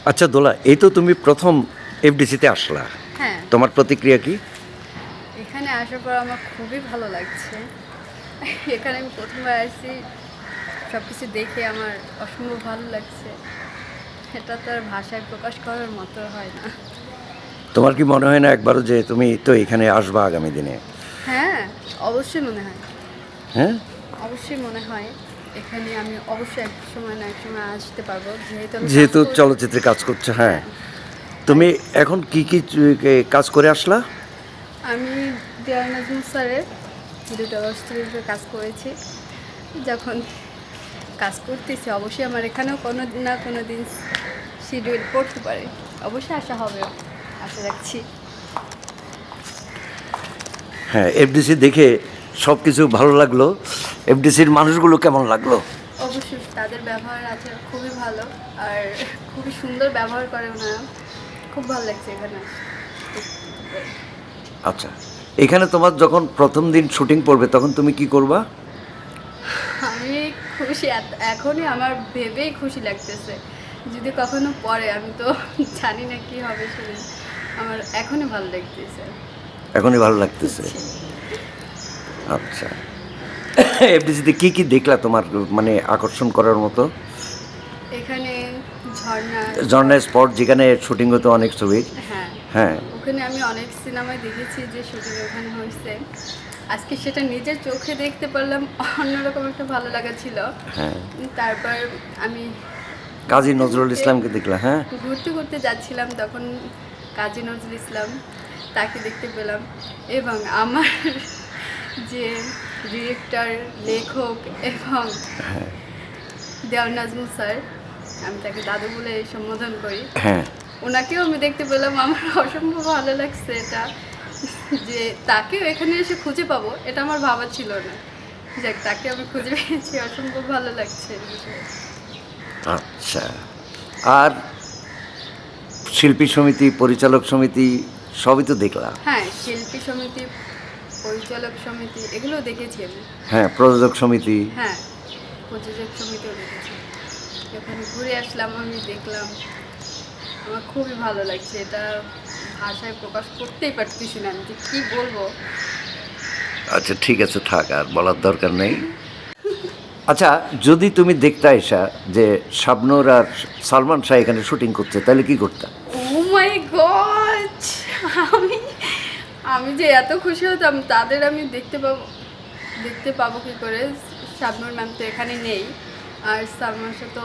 আচ্ছা দোলা, এই তো তুমি প্রথম এফডিসিতে আসলা, হ্যাঁ, তোমার প্রতিক্রিয়া কি? এখানে আসার পর আমার খুবই ভালো লাগছে। এখানে আমি প্রথমবার আসছি, সব কিছু দেখে আমার অসম্ভব ভালো লাগছে। এটা তো আর ভাষায় প্রকাশ করার মতো হয় না। তোমার কি মনে হয় না একবারও যে তুমি তো এখানে আসবা আগামী দিনে? হ্যাঁ, অবশ্যই মনে হয়। হ্যাঁ, অবশ্যই মনে হয় এখানে আমি অবশ্যই এক সময় না এক সময় আসতে পারবো, যেহেতু আমি কাজ যেহেতু করি। চলচ্চিত্রে কাজ করছো, হ্যাঁ। হ্যাঁ, তাই তুমি এখন কি কি কাজ করে আসলা? আমি দেওয়ান নাজমুল স্যারের দুটো অস্ত্রের কাজ করেছি। যখন কাজ করতেছি অবশ্যই আমার এখানেও কোনো না কোনো দিন শিডিউল পড়তে পারে, অবশ্যই আসা হবে, আশা রাখছি। হ্যাঁ, এফডিসি দেখে সব কিছু ভালো লাগলো। এফডিসির মানুষগুলো কেমন লাগলো? অবশ্যই তাদের ব্যবহার আছে খুবই ভালো, আর খুবই সুন্দর ব্যবহার করে ওনারা। খুব ভালো লাগছে এখানে আসতে। আচ্ছা, এখানে তোমার যখন প্রথম দিন শুটিং পড়বে তখন তুমি কি করবা? আমি খুশি, এখনই আমার ভেবেই খুশি লাগতেছে। যদি কখনো পরে আমি তো জানি না কি হবে সেদিন। আমার এখনই ভালো লাগতেছে। এখনই ভালো লাগতেছে। আচ্ছা, এফডিসিতে কি কি দেখলা তোমার মানে আকর্ষণ করার মতো? এখানে ঝর্ণা। ঝর্ণা স্পট যেখানে শুটিং হতো অনেক ছবি। হ্যাঁ, হ্যাঁ, ওখানে আমি অনেক সিনেমায় দেখেছি যে শুটিং ওখানে হয়েছে। আজকে সেটা নিজের চোখে দেখতে পারলাম, অন্যরকম একটা ভালো লাগা ছিল। হ্যাঁ। তারপর আমি কাজী নজরুল ইসলামকে দেখলা? হ্যাঁ, ঘুরতে ঘুরতে যাচ্ছিলাম, তখন কাজী নজরুল ইসলাম তাকে দেখতে পেলাম। এবং আমার যে ডিরেক্টর, লেখক এবং দেওয়ান নাজমুল স্যার, আমি তাকে দাদু বলে সম্বোধন করি, হ্যাঁ। ওনাকেও আমি দেখতে পেলাম। আমার অসম্ভব ভালো লাগছে এটা, যে তাকেও এখানে এসে খুঁজে পাবো এটা আমার ভাবা ছিল না। যাক, তাকে আমি খুঁজে পেয়েছি, অসম্ভব ভালো লাগছে এই বিষয়ে। আচ্ছা, আর শিল্পী সমিতি, পরিচালক সমিতি সবই তো দেখলাম। হ্যাঁ, শিল্পী সমিতি, পরিচালক সমিতি এগুলো দেখেছি আমি। হ্যাঁ, প্রযোজক সমিতি। হ্যাঁ, প্রযোজক সমিতিও দেখেছি। যখন ঘুরে আসলাম আমি দেখলাম, আমার খুবই ভালো লাগছে। এটা ভাষায় প্রকাশ করতেই পারতেছি না আমি যে কী বলবো। আচ্ছা ঠিক আছে, থাক, আর বলার দরকার নেই। আচ্ছা, যদি তুমি দেখতে এসা যে শাবনূর আর সালমান শাহ এখানে শুটিং করছে তাহলে কি করতা? ও মাই গড! আমি আমি যে এত খুশি হতাম, তাদের আমি দেখতে পাবো কি করে। শাবনূর ম্যাম তো এখানে নেই, আর সালমান শাহ তো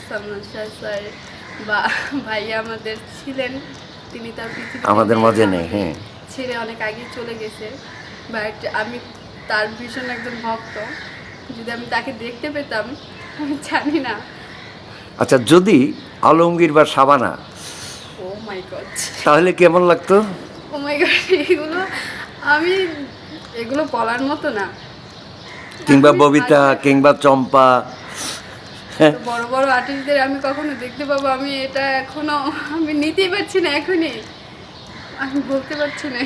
সালমান শাহ স্যার বা ভাইয়া আমাদের ছিলেন, তিনি তার পৃথিবীতে আমাদের নেই, মাঝে নেই, আমাকে হ্যাঁ। ছেড়ে অনেক আগেই চলে গেছে। বাট আমি তার ভীষণ একজন ভক্ত। যদি আমি তাকে দেখতে পেতাম, আমি জানি না। আচ্ছা, যদি আলমগীর বা শাবানা, ও মাই গড! তাহলে কেমন লাগতো? ও মাই গড! এগুলো আমি এগুলো বলার মতো না। কিংবা আমি ববিতা, ভাষায় কিংবা চম্পা? এত বড় বড় আর্টিস্টদের আমি কখনো দেখতে পাবো, আমি এটা এখনো আমি নিতেই পারছি না। এখনই আমি বলতে পারছি না।